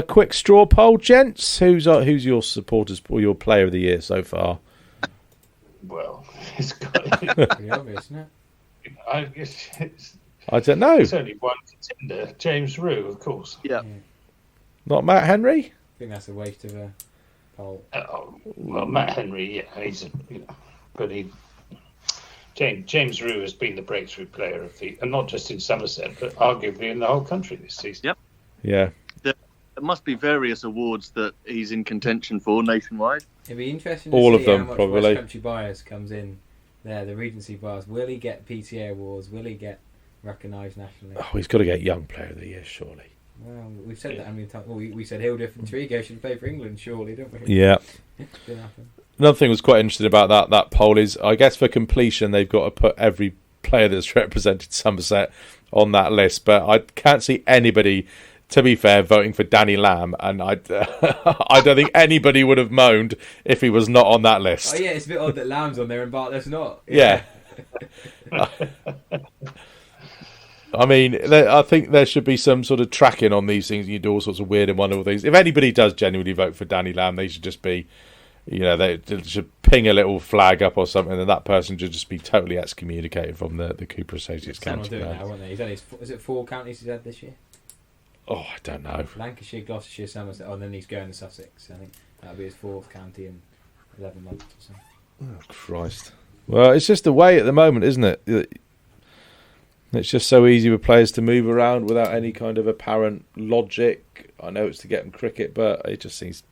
Quick straw poll, gents. Who's your supporters or your player of the year so far? Well, it's pretty obvious, isn't it? I don't know. It's only one contender, James Rue, of course. Yeah. Not Matt Henry? I think that's a waste of a poll. Well, Matt Henry, but James Rue has been the breakthrough player of and not just in Somerset, but arguably in the whole country this season. Yep. Yeah. There must be various awards that he's in contention for nationwide. It'd be interesting to all see of them, how much probably. West Country bias comes in there, the Regency bias. Will he get PTA awards? Will he get recognised nationally? Oh, he's got to get Young Player of the Year, surely. Well, we've said that how many times. Well, we said Hilda Trigo should play for England, surely, don't we? Yeah. Didn't happen. Another thing was quite interesting about that poll is, I guess for completion, they've got to put every player that's represented Somerset on that list. But I can't see anybody, to be fair, voting for Danny Lamb, and I don't think anybody would have moaned if he was not on that list. Oh yeah, it's a bit odd that Lamb's on there and Bartlett's not. Yeah. I mean, I think there should be some sort of tracking on these things. You do all sorts of weird and wonderful things. If anybody does genuinely vote for Danny Lamb, they should just be, they should ping a little flag up or something, and that person should just be totally excommunicated from the Cooper Associates County. Doing now, weren't they? Is it 4 counties he's had this year? Oh, I don't know. Lancashire, Gloucestershire, Somerset. Oh, and then he's going to Sussex. I think that'll be his 4th county in 11 months or so. Oh, Christ. Well, it's just the way at the moment, isn't it? It's just so easy for players to move around without any kind of apparent logic. I know it's to get them cricket, but it just seems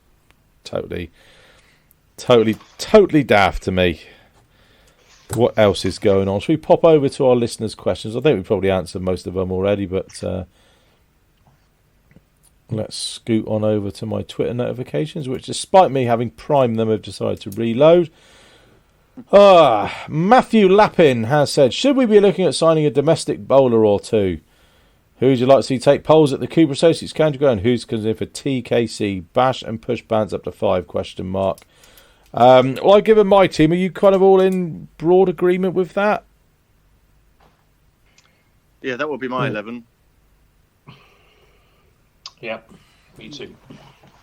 totally daft to me. What else is going on? Should we pop over to our listeners' questions? I think we probably answered most of them already, but let's scoot on over to my Twitter notifications, which, despite me having primed them, have decided to reload. Matthew Lappin has said, should we be looking at signing a domestic bowler or two? Who would you like to see take polls at the Cooper Associates County Ground? Who's comes in for TKC? Bash and push bands up to 5? ? Well, I've given my team. Are you kind of all in broad agreement with that? Yeah, that would be my 11. Yeah, me too.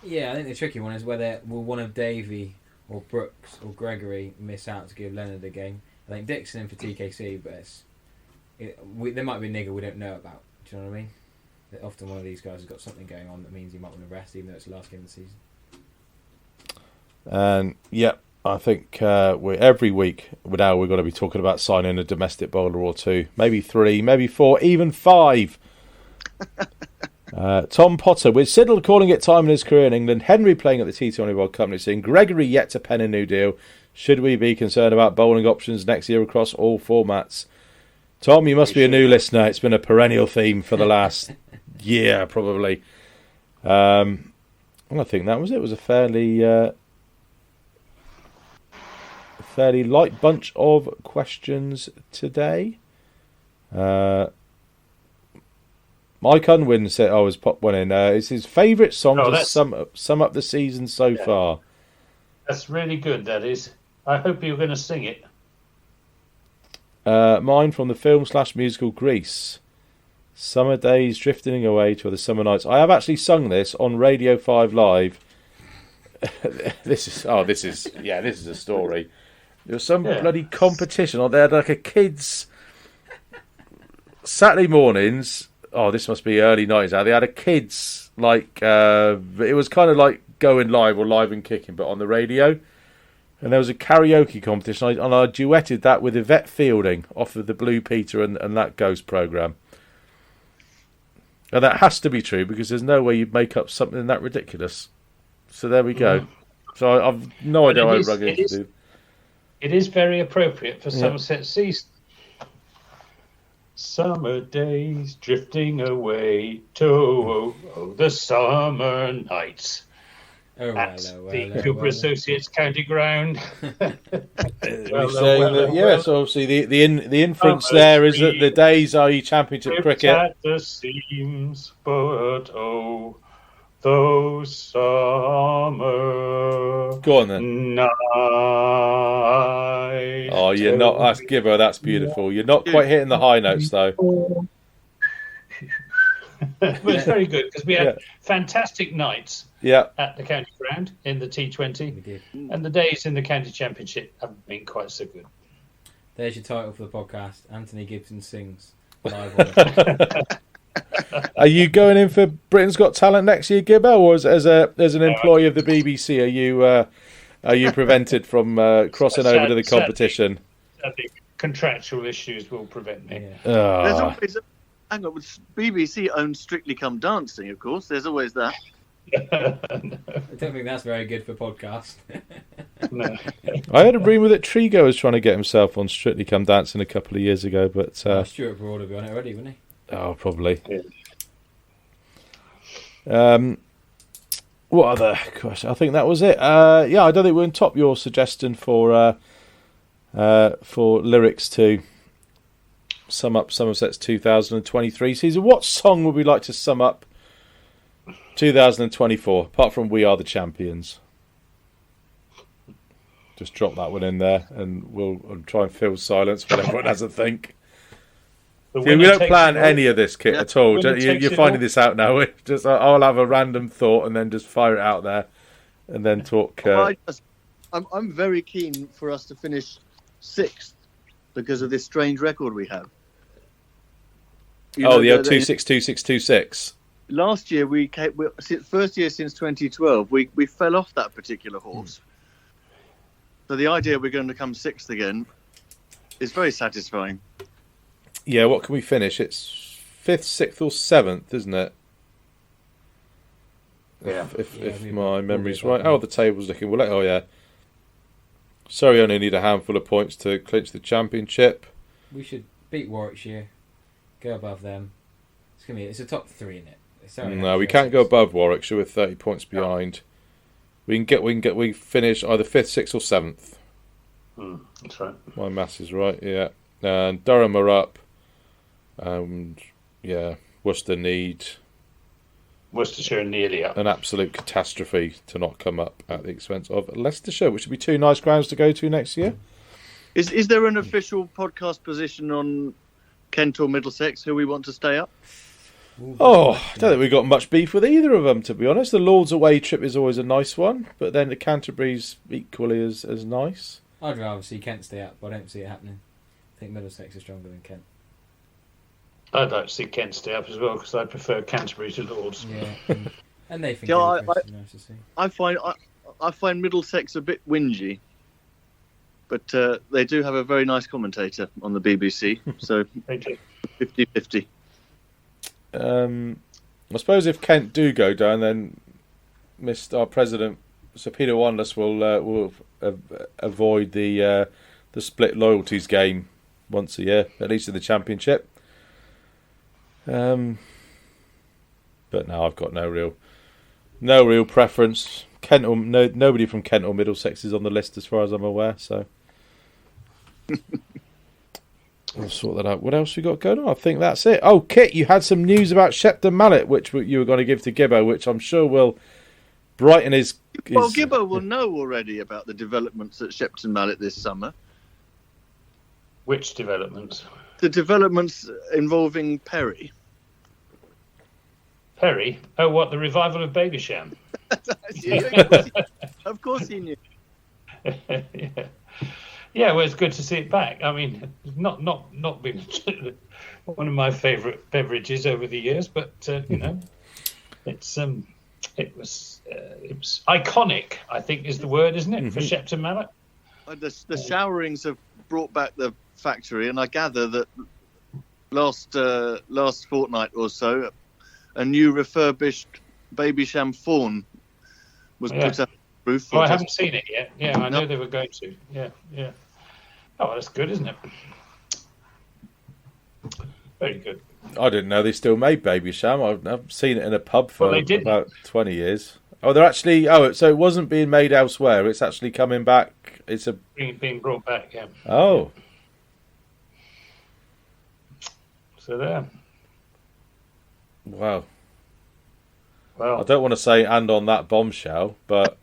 Yeah, I think the tricky one is whether will one of Davey or Brooks or Gregory miss out to give Leonard a game. I think Dixon in for TKC, but there might be a nigger we don't know about. Do you know what I mean? That often one of these guys has got something going on that means he might want to rest, even though it's the last game of the season. And I think every week now we're going to be talking about signing a domestic bowler or two, maybe 3, maybe 4, even 5. Tom Potter, with Siddle calling it time in his career in England, Henry playing at the T20 World Cup soon, Gregory yet to pen a new deal. Should we be concerned about bowling options next year across all formats? Tom, you must be a new listener. It's been a perennial theme for the last year, probably. I think that was it. It was a fairly light bunch of questions today. Mike Unwin said, "I was pop one in." It's his favourite song to sum up the season so far. That's really good. That is. I hope you're going to sing it. Mine from the film/musical Grease. Summer days drifting away to the summer nights. I have actually sung this on Radio 5 Live. This is a story. There was some bloody competition. They had like a kids Saturday mornings. Oh, this must be early 90s now. They had a kids, it was kind of like going live or live and kicking, but on the radio. And there was a karaoke competition, and I duetted that with Yvette Fielding off of the Blue Peter and that Ghost programme. And that has to be true, because there's no way you'd make up something that ridiculous. So there we go. So I've no idea how rugged it is. It is very appropriate for Somerset season. Summer days drifting away to the summer nights at the Cooper Associates County Ground. So obviously the inference there is that the days are Championship cricket. At the seams, but those summer Go on then. nights. Oh, you're not. That's Gibber. That's beautiful. You're not quite hitting the high notes though. But it's very good because we had fantastic nights at the county ground in the T20. We did. And the days in the county championship haven't been quite so good. There's your title for the podcast. Anthony Gibson sings live on it. Are you going in for Britain's Got Talent next year, Gibbo, or as an employee of the BBC, are you prevented from crossing over to the competition? I think contractual issues will prevent me. Yeah. There's always with BBC owns Strictly Come Dancing, of course. There's always that. I don't think that's very good for podcast. No. I had a rumour that Trigo was trying to get himself on Strictly Come Dancing a couple of years ago, but Stuart Broad will be on it already, wouldn't he? Oh, probably. Yeah. What other question? I think that was it. I don't think we're on top your suggestion for lyrics to sum up Somerset's 2023 season. What song would we like to sum up 2024, apart from We Are the Champions? Just drop that one in there, and we'll try and fill silence while everyone has a think. The See, we winner don't takes plan it all. any of this kit at all. Winner You're takes it finding all. this out now. Just I'll have a random thought and then just fire it out there, and then talk. I'm very keen for us to finish 6th because of this strange record we have. The 262626. Last year first year since 2012 we fell off that particular horse. So the idea we're going to come 6th again is very satisfying. Yeah, what can we finish? It's 5th, 6th, or 7th, isn't it? Yeah. If my memory's right. Oh, the table's looking well. Oh yeah. Sorry, only need a handful of points to clinch the championship. We should beat Warwickshire, go above them. It's a top 3 in it. No, we can't go above Warwickshire with 30 points behind. We finish either 5th, 6th, or 7th. That's right. My maths is right. Yeah, and Durham are up. Worcester need Worcestershire nearly up. an absolute catastrophe to not come up at the expense of Leicestershire, which would be 2 nice grounds to go to next year. Is there an official podcast position on Kent or Middlesex who we want to stay up? I don't think we've got much beef with either of them, to be honest. The Lord's away trip is always a nice one, but then the Canterbury's equally as nice. I'd rather see Kent stay up, but I don't see it happening. I think Middlesex is stronger than Kent. I'd like to see Kent stay up as well because I prefer Canterbury to Lords. Yeah, and they think Yeah, Gilchrist is nice to see. I find Middlesex a bit whingy, but they do have a very nice commentator on the BBC, so They do. 50-50. I suppose if Kent do go down, then our president, Sir Peter Wanless, will avoid the split loyalties game once a year, at least in the championship. But no, I've got no real preference. Kent or nobody from Kent or Middlesex is on the list as far as I'm aware. So we'll sort that out. What else we got going on? I think that's it. Oh, Kit, you had some news about Shepton Mallet, which you were going to give to Gibbo, which I'm sure will brighten his. Well, Gibbo will know already about the developments at Shepton Mallet this summer. Which developments? The developments involving Perry. Perry? Oh, what, the Revival of Babycham? Of course he knew. Yeah, well, it's good to see it back. I mean, not been one of my favourite beverages over the years, but it was iconic, I think is the word, isn't it, for Shepton Mallet? The showerings have brought back the factory, and I gather that last fortnight or so, a new refurbished Babycham fawn was put up on the roof. I haven't seen it yet. Yeah, I know they were going to. Yeah. Oh, well, that's good, isn't it? Very good. I didn't know they still made Babycham. I've seen it in a pub for about 20 years. Oh, they're actually. Oh, so it wasn't being made elsewhere. It's actually coming back. It's being brought back. Yeah. Oh. So there. Wow. Well, I don't want to say "and on that bombshell," but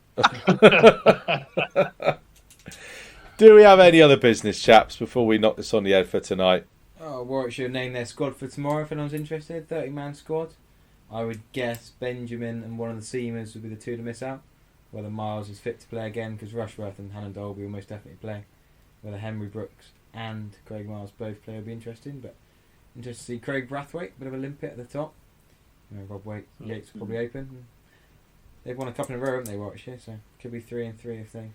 do we have any other business, chaps, before we knock this on the head for tonight? Oh, Warwickshire name their squad for tomorrow if anyone's interested. 30-man squad. I would guess Benjamin and one of the Seamers would be the two to miss out. Whether Miles is fit to play again, because Rushworth and Hannon Dolby will most definitely play. Whether Henry Brooks and Craig Miles both play will be interesting. But interested to see Craig Brathwaite, bit of a limpet at the top. Rob Yates will probably open. They've won a couple in a row, haven't they, Warwickshire? So could be 3-3 if they.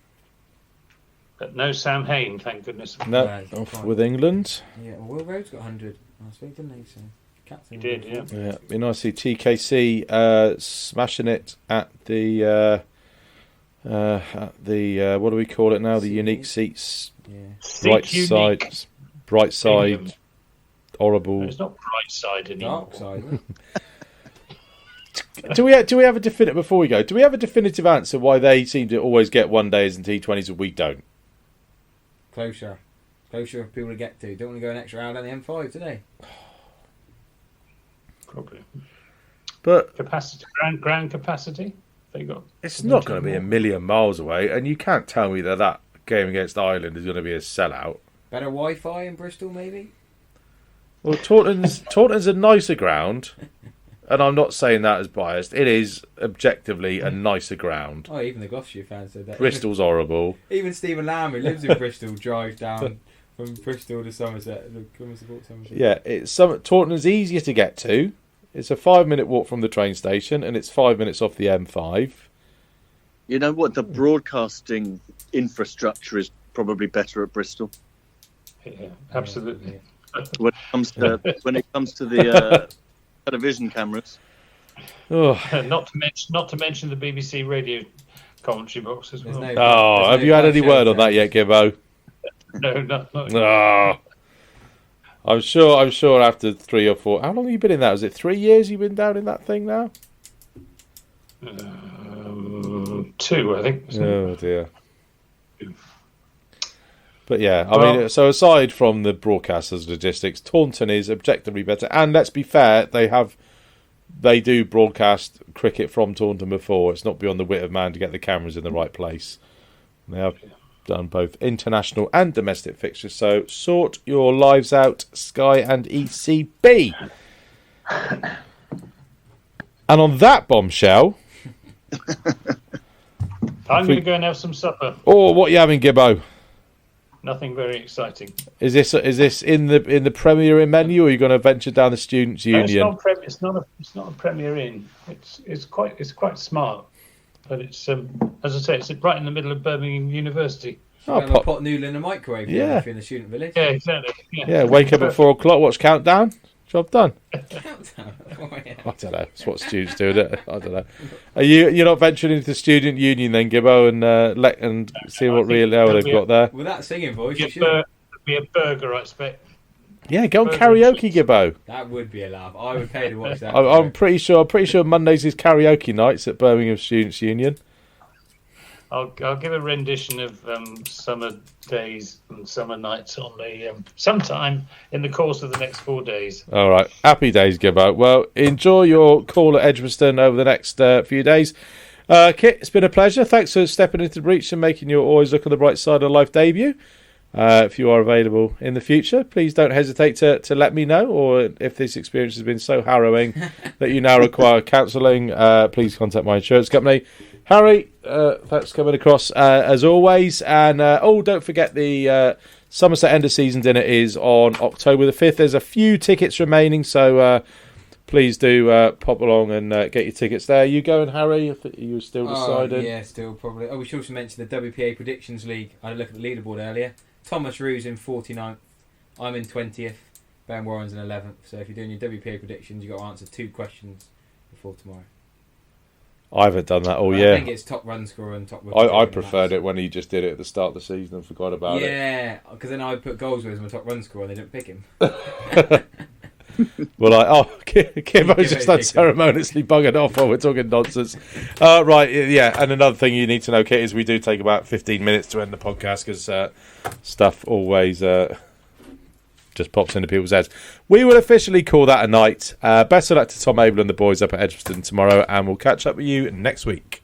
But no Sam Hain, thank goodness. No, off with England. Yeah, well, Will Rhodes got 100 last week, didn't he? So captain. He did, yeah. Yeah, be nice to see TKC smashing it at the what do we call it now? The unique seats. Yeah. Bright side, horrible. No, it's not bright side anymore. Dark side. Do we have a definitive before we go? Do we have a definitive answer why they seem to always get one days and T20s and we don't? Closer for people to get to. Don't want to go an extra hour down the M5 today. Probably. But Capacity, ground capacity. They got. it's not going to be a million miles away, and you can't tell me that game against Ireland is going to be a sellout. Better Wi-Fi in Bristol, maybe. Well, Taunton's a nicer ground, and I'm not saying that as biased. It is objectively a nicer ground. Oh, even the Gloucestershire fans said that. Bristol's horrible. Even Stephen Lamb, who lives in Bristol, drives down from Bristol to Somerset to come and support Somerset. Yeah, Taunton's easier to get to. It's a 5-minute walk from the train station, and it's 5 minutes off the M5. You know what? The broadcasting infrastructure is probably better at Bristol. Yeah, absolutely. When it comes to the television cameras. Oh, Not to mention the BBC radio commentary box as well. have you had any word on that yet, Gibbo? No, not Oh. I'm sure after 3 or 4... How long have you been in that? Was it 3 years you've been down in that thing now? 2, I think. Oh, dear. But yeah, I mean, so aside from the broadcasters' logistics, Taunton is objectively better. And let's be fair, they do broadcast cricket from Taunton before. It's not beyond the wit of man to get the cameras in the right place. They have done both international and domestic fixtures. So sort your lives out, Sky and ECB. And on that bombshell, I'm going to go and have some supper. Oh, what are you having, Gibbo? Nothing very exciting. Is this in the Premier Inn menu, or are you going to venture down the Students' Union? It's not a Premier Inn. It's quite smart, but it's as I say, it's right in the middle of Birmingham University. A pot noodle in a microwave. Yeah. If you're in the student village. Yeah, exactly. Yeah, wake up at 4 o'clock, watch Countdown. Job done. Countdown. Oh, yeah. I don't know. It's what students do, isn't it? I don't know. You're not venturing into the Student Union then, Gibbo, and see what real hell they've got there? With that singing voice, you should. Be a burger, I expect. Yeah, go on karaoke, Gibbo. That would be a laugh. I would pay to watch that. I'm pretty sure Mondays is karaoke nights at Birmingham Students' Union. I'll give a rendition of Summer Days and Summer Nights on the sometime in the course of the next 4 days. All right. Happy days, Gibbo. Well, enjoy your call at Edgbaston over the next few days. Kit, it's been a pleasure. Thanks for stepping into the breach and making your Always Look on the Bright Side of Life debut. If you are available in the future, please don't hesitate to let me know, or if this experience has been so harrowing that you now require counselling, please contact my insurance company. Harry, thanks for coming across as always. And don't forget the Somerset End of Season dinner is on October the 5th. There's a few tickets remaining, so please do pop along and get your tickets there. You going, Harry? I think you were still deciding. Yeah, still probably. We should also mention the WPA Predictions League. I had a look at the leaderboard earlier. Thomas Rue's in 49th. I'm in 20th. Ben Warren's in 11th. So if you're doing your WPA predictions, you've got to answer 2 questions before tomorrow. I haven't done that all year. I think it's top run scorer and top. I preferred it when he just did it at the start of the season and forgot about it. Yeah, because then I put goals with as my top run scorer and they didn't pick him. Well, Kimbo's just unceremoniously buggered off while we're talking nonsense. Right, yeah, and another thing you need to know, Kit, is we do take about 15 minutes to end the podcast because stuff always just pops into people's heads. We will officially call that a night. Best of luck to Tom Abel and the boys up at Edgbaston tomorrow, and we'll catch up with you next week.